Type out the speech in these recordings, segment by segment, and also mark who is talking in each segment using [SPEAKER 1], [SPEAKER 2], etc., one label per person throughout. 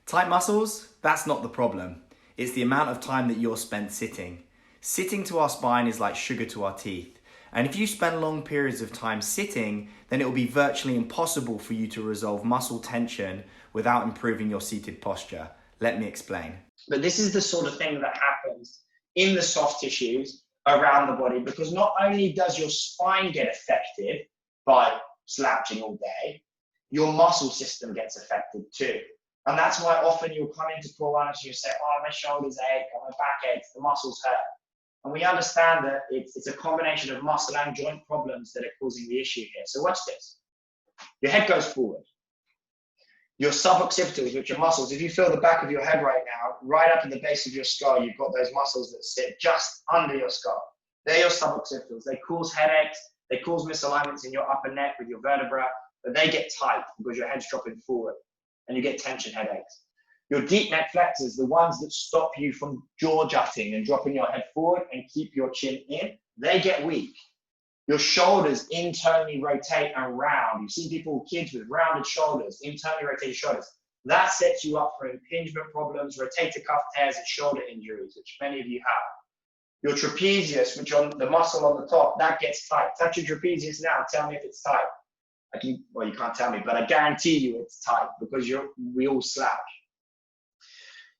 [SPEAKER 1] Tight muscles, that's not the problem. It's the amount of time that you're spent sitting. Sitting to our spine is like sugar to our teeth. And if you spend long periods of time sitting, then it will be virtually impossible for you to resolve muscle tension without improving your seated posture. Let me explain.
[SPEAKER 2] But this is the sort of thing that happens in the soft tissues around the body, because not only does your spine get affected by slouching all day, your muscle system gets affected too. And that's why often you'll come into core wellness and you say, oh, my shoulders ache, or my back aches, the muscles hurt. And we understand that it's a combination of muscle and joint problems that are causing the issue here. So watch this. Your head goes forward. Your suboccipitals, which are muscles, if you feel the back of your head right now, right up at the base of your skull, you've got those muscles that sit just under your skull. They're your suboccipitals. They cause headaches. They cause misalignments in your upper neck with your vertebra, but they get tight because your head's dropping forward and you get tension headaches. Your deep neck flexors, the ones that stop you from jaw jutting and dropping your head forward and keep your chin in, they get weak. Your shoulders internally rotate and round. You see people, kids with rounded shoulders, internally rotated shoulders. That sets you up for impingement problems, rotator cuff tears, and shoulder injuries, which many of you have. Your trapezius, which on the muscle on the top, that gets tight. Touch your trapezius now. Tell me if it's tight. Well, you can't tell me, but I guarantee you it's tight because we all slouch.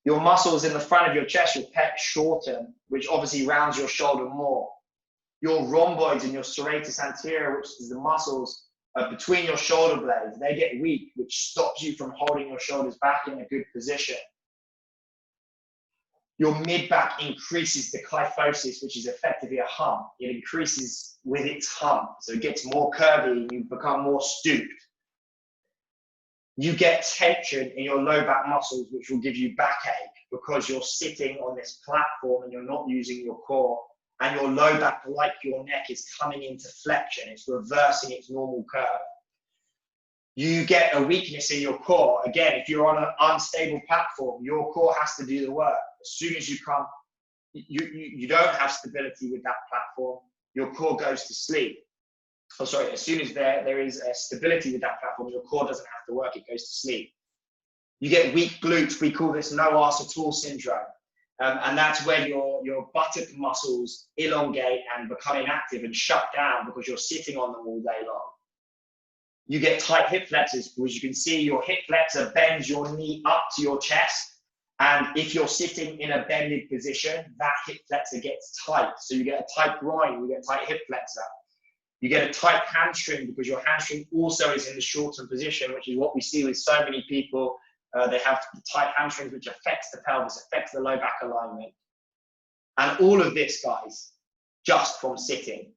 [SPEAKER 2] Your muscles in the front of your chest, your pecs, shorten, which obviously rounds your shoulder more. Your rhomboids and your serratus anterior, which is the muscles between your shoulder blades, they get weak, which stops you from holding your shoulders back in a good position. Your mid-back increases the kyphosis, which is effectively a hump. It increases with its hump, so it gets more curvy and you become more stooped. You get tension in your low back muscles, which will give you backache because you're sitting on this platform and you're not using your core, and your low back, like your neck, is coming into flexion. It's reversing its normal curve. You get a weakness in your core. Again, if you're on an unstable platform, your core has to do the work. As soon as you come, you don't have stability with that platform, your core goes to sleep. Oh, sorry, as soon as there is a stability with that platform, your core doesn't have to work, it goes to sleep. You get weak glutes. We call this no arse at all syndrome. And that's where your buttock muscles elongate and become inactive and shut down because you're sitting on them all day long. You get tight hip flexors because you can see your hip flexor bends your knee up to your chest. And if you're sitting in a bended position, that hip flexor gets tight. So you get a tight groin, you get a tight hip flexor. You get a tight hamstring because your hamstring also is in the shortened position, which is what we see with so many people. They have tight hamstrings, which affects the pelvis, affects the low back alignment. And all of this, guys, just from sitting.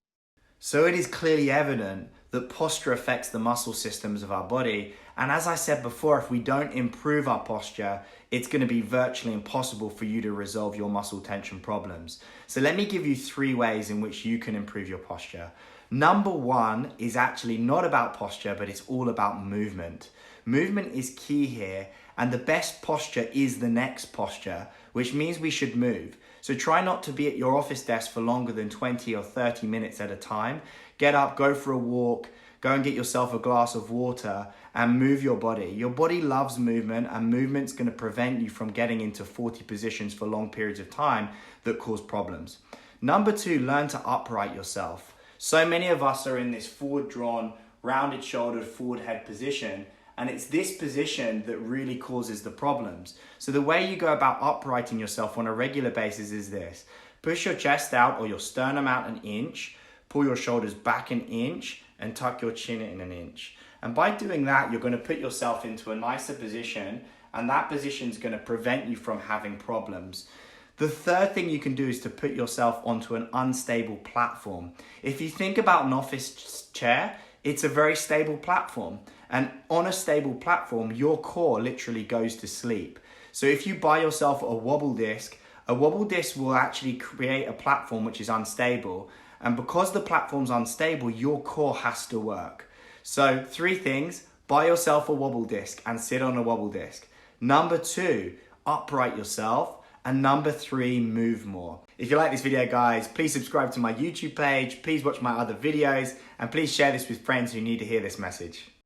[SPEAKER 1] So it is clearly evident that posture affects the muscle systems of our body. And as I said before, if we don't improve our posture, it's going to be virtually impossible for you to resolve your muscle tension problems. So let me give you 3 ways in which you can improve your posture. Number 1 is actually not about posture, but it's all about movement. Movement is key here, and the best posture is the next posture, which means we should move. So try not to be at your office desk for longer than 20 or 30 minutes at a time. Get up, go for a walk, go and get yourself a glass of water and move your body. Your body loves movement, and movement's going to prevent you from getting into 40 positions for long periods of time that cause problems. Number 2, learn to upright yourself. So many of us are in this forward drawn, rounded shouldered, forward head position, and it's this position that really causes the problems. So the way you go about uprighting yourself on a regular basis is this. Push your chest out or your sternum out an inch, pull your shoulders back an inch, and tuck your chin in an inch. And by doing that, you're going to put yourself into a nicer position, and that position is going to prevent you from having problems. The third thing you can do is to put yourself onto an unstable platform. If you think about an office chair, it's a very stable platform. And on a stable platform, your core literally goes to sleep. So if you buy yourself a wobble disc will actually create a platform which is unstable. And because the platform's unstable, your core has to work. So 3 things: buy yourself a wobble disc and sit on a wobble disc. Number 2, upright yourself. And number 3, move more. If you like this video, guys, please subscribe to my YouTube page, please watch my other videos, and please share this with friends who need to hear this message.